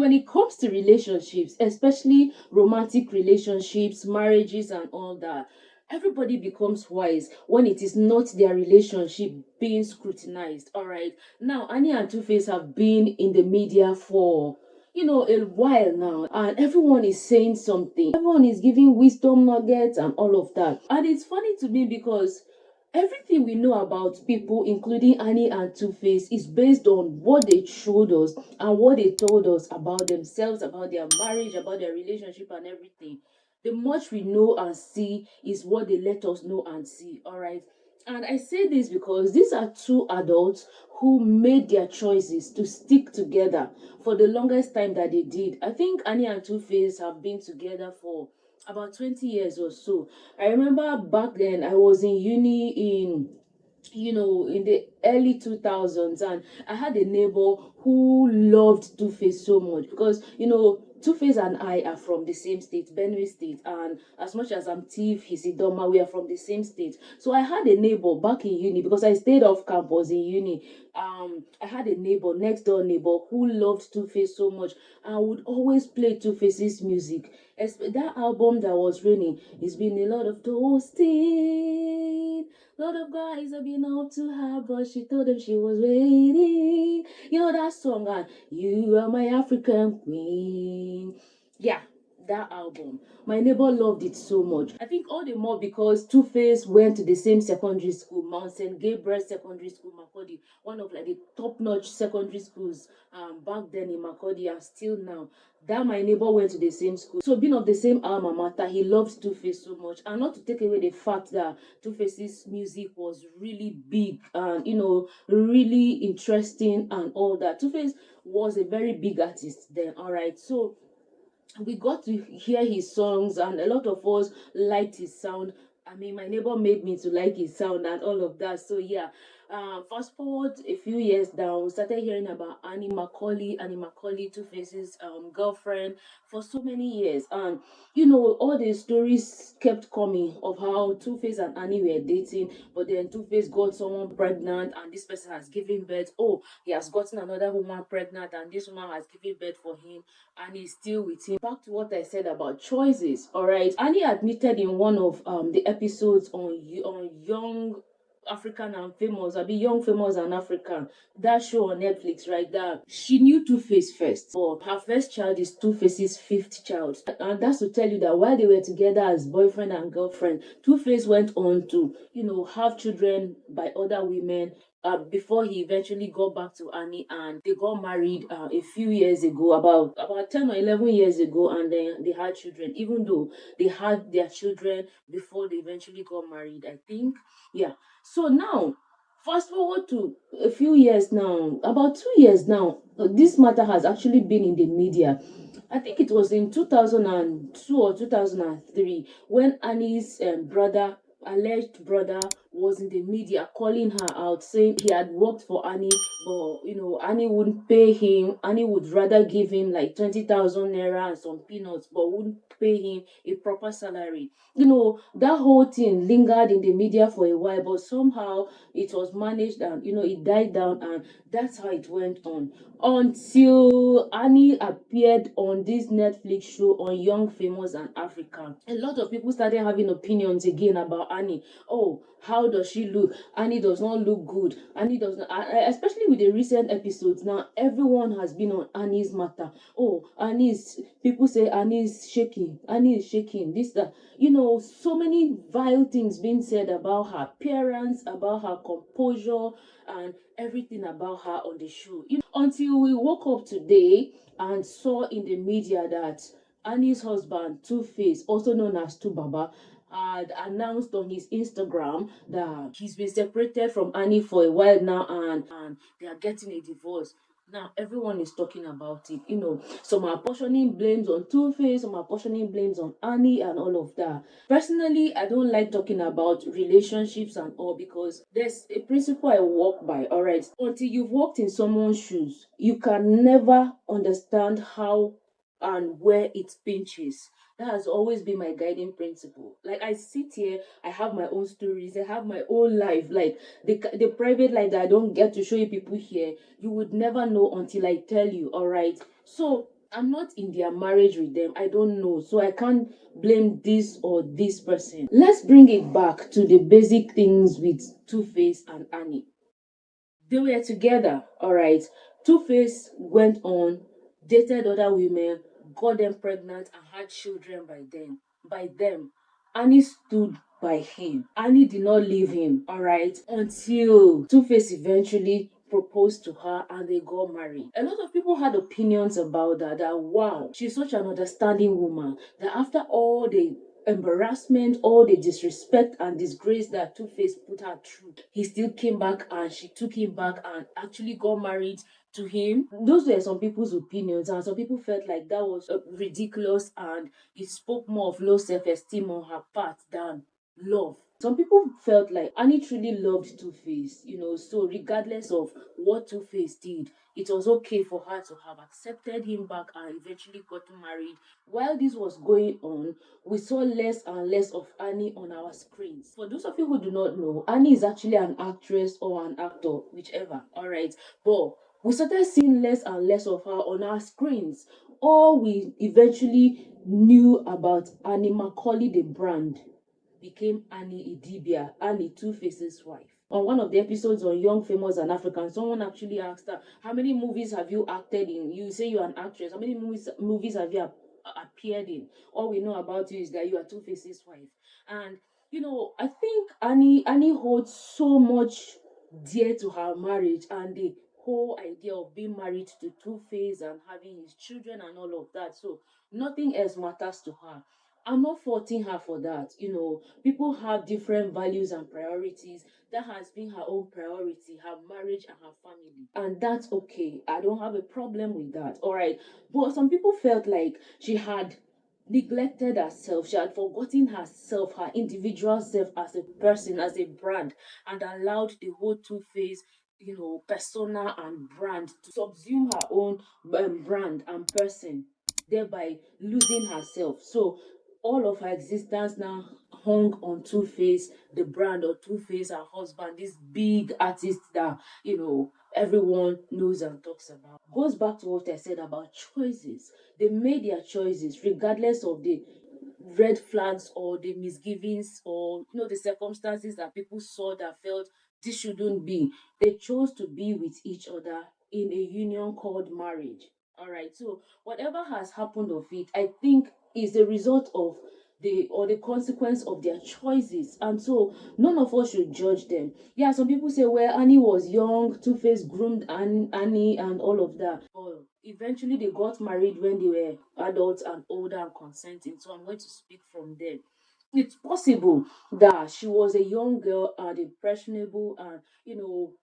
when it comes to relationships, especially romantic relationships, marriages, and all that, everybody becomes wise when it is not their relationship being scrutinized. All right. Now, Annie and Two-Face have been in the media for a while now, and everyone is saying something. Everyone is giving wisdom nuggets and all of that. And it's funny to me because everything we know about people, including Annie and Two-Face, is based on what they showed us and what they told us about themselves, about their marriage, about their relationship, and everything. The much we know and see is what they let us know and see. All right. And I say this because these are two adults who made their choices to stick together for the longest time that they did. I think Annie and Two-Face have been together for about 20 years or so. I remember back then I was in uni in the early 2000s, and I had a neighbor who loved Two-Face so much because Two-Face and I are from the same state, Benue State, and as much as I'm Tiv, he's Idoma, we are from the same state. So I had a neighbor back in uni because I stayed off campus in uni. I had a neighbor, next door neighbor, who loved Two-Face so much and would always play Two-Face's music. That album that was raining, it's been a lot of toasting. A lot of guys have been up to her, but she told them she was waiting. You know that song, and you are my African queen. Yeah, that album. My neighbor loved it so much. I think all the more because Two-Face went to the same secondary school, Mount St. Gabriel Secondary School, Makodi, one of like the top-notch secondary schools back then in Makodi and still now. That my neighbor went to the same school. So being of the same alma mater, he loved Two-Face so much. And not to take away the fact that Two-Face's music was really big and really interesting and all that. Two-Face was a very big artist then, all right. So we got to hear his songs, and a lot of us liked his sound. I mean, my neighbor made me to like his sound and all of that. So yeah, fast forward a few years down, we started hearing about Annie Macaulay, Two-Face's girlfriend, for so many years. And all the stories kept coming of how Two-Face and Annie were dating, but then Two-Face got someone pregnant, and this person has given birth. Oh, he has gotten another woman pregnant, and this woman has given birth for him, and he's still with him. Back to what I said about choices. All right, Annie admitted in one of the episodes on Young African and Famous, I'll be Young, Famous, and African, that show on Netflix, right? That she knew Two-Face first, but her first child is Two-Face's fifth child. And that's to tell you that while they were together as boyfriend and girlfriend, Two-Face went on to, have children by other women, before he eventually got back to Annie, and they got married a few years ago, about 10 or 11 years ago, and then they had children, even though they had their children before they eventually got married, I think. Yeah. So now, fast forward to a few years now, about 2 years now, this matter has actually been in the media. I think it was in 2002 or 2003 when Annie's alleged brother, was in the media calling her out, saying he had worked for Annie, but Annie wouldn't pay him. Annie would rather give him like 20,000 naira and some peanuts, but wouldn't pay him a proper salary. That whole thing lingered in the media for a while, but somehow it was managed, and it died down, and that's how it went on until Annie appeared on this Netflix show on Young, Famous, and African. A lot of people started having opinions again about Annie. Oh, how does she look? Annie does not look good. Annie does not, especially with the recent episodes now, everyone has been on Annie's matter. Oh, people say Annie is shaking. Annie is shaking. This, that. So many vile things being said about her appearance, about her composure, and everything about her on the show. Until we woke up today and saw in the media that Annie's husband, Two-Face, also known as Tubaba, had announced on his Instagram that he's been separated from Annie for a while now, and they are getting a divorce. Now everyone is talking about it. Some are portioning blames on Two-Face, some are portioning blames on Annie, and all of that. Personally, I don't like talking about relationships and all because there's a principle I walk by. All right, until you've walked in someone's shoes, you can never understand how and where it pinches. That has always been my guiding principle. Like, I sit here, I have my own stories, I have my own life, like the private life that I don't get to show you people here. You would never know until I tell you. All right, so I'm not in their marriage with them. I don't know. So I can't blame this or this person. Let's bring it back to the basic things with Two-Face and Annie. They were together, all right. Two-Face went on, dated other women, got them pregnant, and had children by then. By them, Annie stood by him. Annie did not leave him, all right, until Two-Face eventually proposed to her and they got married. A lot of people had opinions about that. That wow, she's such an understanding woman. That after all the embarrassment, all the disrespect and disgrace that Two-Face put her through, he still came back and she took him back and actually got married to him. Those were some people's opinions, and some people felt like that was ridiculous and it spoke more of low self-esteem on her part than love. Some people felt like Annie truly loved Two-Face, so regardless of what Two-Face did, it was okay for her to have accepted him back and eventually got married. While this was going on, we saw less and less of Annie on our screens. For those of you who do not know, Annie is actually an actress or an actor, whichever, all right? But we started seeing less and less of her on our screens. All we eventually knew about Annie Macaulay, the brand, became Annie Idibia, Annie Two-Face's wife. On one of the episodes on Young, Famous, and African, someone actually asked her, "How many movies have you acted in? You say you're an actress. How many movies have you appeared in? All we know about you is that you are Two-Face's wife." And I think Annie holds so much dear to her marriage and the whole idea of being married to Two-Face and having his children and all of that. So nothing else matters to her. I'm not faulting her for that. People have different values and priorities. That has been her own priority, her marriage and her family. And that's okay. I don't have a problem with that. All right. But some people felt like she had neglected herself. She had forgotten herself, her individual self as a person, as a brand, and allowed the whole Two-Face persona and brand to subsume her own brand and person, thereby losing herself. So all of her existence now hung on Two-Face, the brand, or Two-Face, her husband, this big artist that everyone knows and talks about. Goes back to what I said about choices. They made their choices regardless of the red flags or the misgivings or the circumstances that people saw that felt this shouldn't be. They chose to be with each other in a union called marriage. All right. So whatever has happened of it, I think is a result of the consequence of their choices, and so none of us should judge them. Yeah, some people say, well, Annie was young, Two-Face groomed Annie and all of that. But eventually they got married when they were adults and older and consenting. So I'm going to speak from there. It's possible that she was a young girl and impressionable and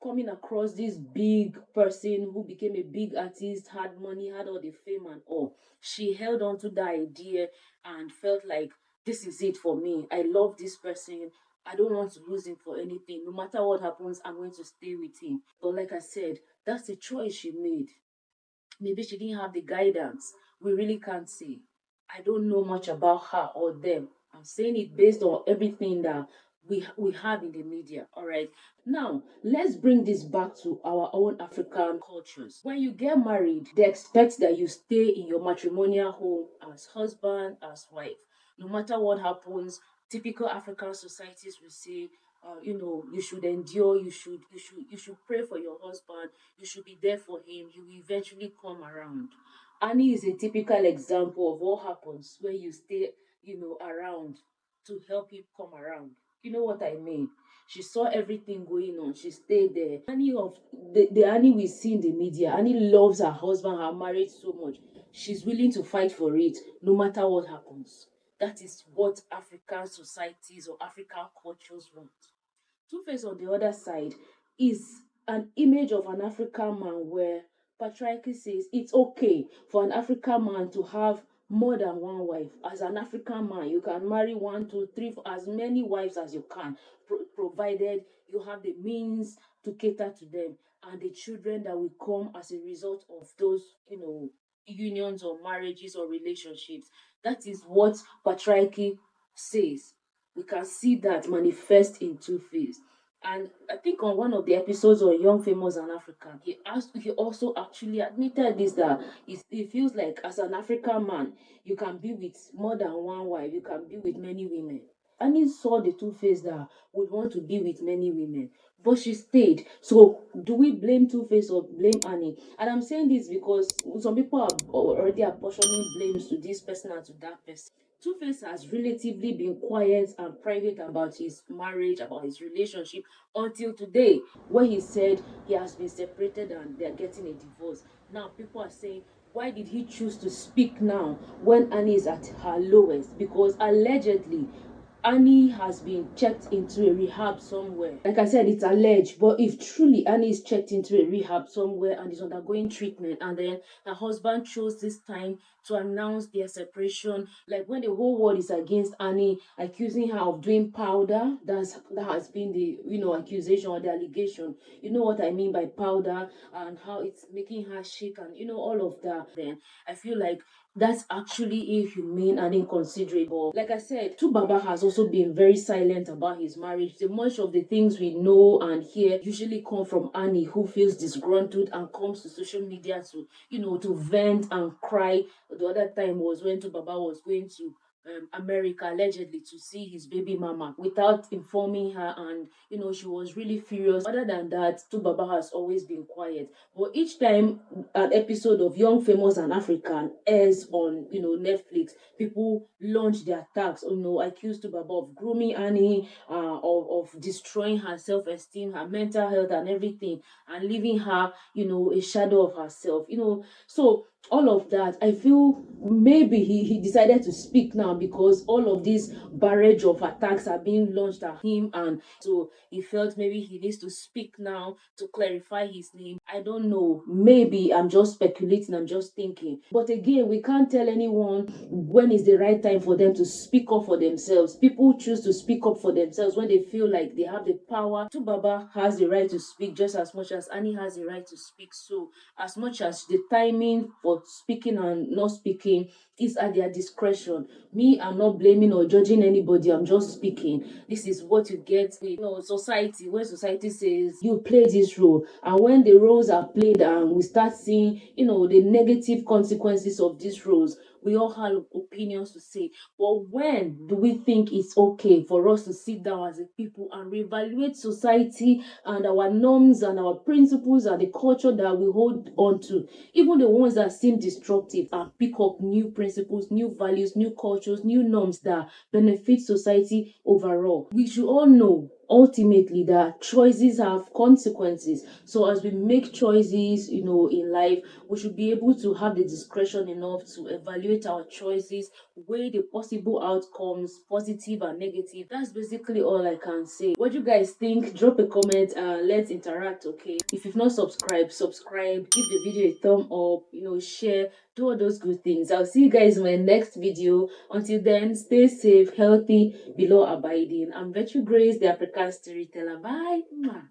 coming across this big person who became a big artist, had money, had all the fame and all. She held on to that idea and felt like this is it for me. I love this person. I don't want to lose him for anything. No matter what happens, I'm going to stay with him. But like I said, that's the choice she made. Maybe she didn't have the guidance. We really can't say. I don't know much about her or them. I'm saying it based on everything that we have in the media. All right. Now, let's bring this back to our own African cultures. When you get married, they expect that you stay in your matrimonial home as husband, as wife. No matter what happens, typical African societies will say, you should endure, you should pray for your husband, you should be there for him, he will eventually come around. Annie is a typical example of what happens when you stay, around to help him come around. You know what I mean? She saw everything going on. She stayed there. Annie of the Annie we see in the media. Annie loves her husband, her marriage so much. She's willing to fight for it no matter what happens. That is what African societies or African cultures want. Two-Face, on the other side, is an image of an African man where patriarchy says it's okay for an African man to have more than one wife. As an African man, you can marry one, two, three, four, as many wives as you can, provided you have the means to cater to them and the children that will come as a result of those, unions or marriages or relationships. That is what patriarchy says. We can see that manifest in Two-Face. And I think on one of the episodes on Young, Famous, and African, he also actually admitted this, that he feels like as an African man, you can be with more than one wife, you can be with many women. And he saw the Two-Face that would want to be with many women, but she stayed. So do we blame Two-Face or blame Annie? And I'm saying this because some people are already apportioning blames to this person and to that person. Two-Face has relatively been quiet and private about his marriage, about his relationship, until today, when he said he has been separated and they're getting a divorce. Now people are saying, why did he choose to speak now when Annie is at her lowest? Because allegedly Annie has been checked into a rehab somewhere. Like I said, it's alleged, but if truly Annie is checked into a rehab somewhere and is undergoing treatment, and then her husband chose this time to announce their separation, like when the whole world is against Annie, accusing her of doing powder, that has been the accusation or the allegation. You know what I mean by powder, and how it's making her shake, and all of that. Then I feel like that's actually inhumane and inconsiderate. But like I said, Tubaba has also been very silent about his marriage. The much of the things we know and hear usually come from Annie, who feels disgruntled and comes to social media to to vent and cry. The other time was when Tubaba was going to America allegedly to see his baby mama without informing her, and she was really furious. Other than that, Tubaba has always been quiet. But each time an episode of Young, Famous, and African airs on Netflix, people launch their attacks, accuse Tubaba of grooming Annie, of destroying her self-esteem, her mental health, and everything, and leaving her a shadow of herself. So all of that, I feel maybe he decided to speak now because all of these barrage of attacks are being launched at him, and so he felt maybe he needs to speak now to clarify his name. I don't know, maybe I'm just speculating, I'm just thinking. But again, we can't tell anyone when is the right time for them to speak up for themselves. People choose to speak up for themselves when they feel like they have the power. Tubaba has the right to speak just as much as Annie has the right to speak. So as much as the timing for speaking and not speaking is at their discretion, me, I'm not blaming or judging anybody, I'm just speaking. This is what you get with society, when society says you play this role, and when the roles are played and we start seeing the negative consequences of these roles, we all have opinions to say. But when do we think it's okay for us to sit down as a people and reevaluate society and our norms and our principles and the culture that we hold on to, even the ones that seem destructive, and pick up new principles, new values, new cultures, new norms that benefit society overall? We should all know ultimately that choices have consequences. So as we make choices in life, we should be able to have the discretion enough to evaluate our choices, weigh the possible outcomes, positive and negative. That's basically all I can say. What do you guys think? Drop a comment, let's interact. Okay, if you've not subscribed, subscribe, give the video a thumb up, share, do all those good things. I'll see you guys in my next video. Until then, stay safe, healthy, below abiding. I'm Virtue Grace, the African Storyteller. Bye. Mwah.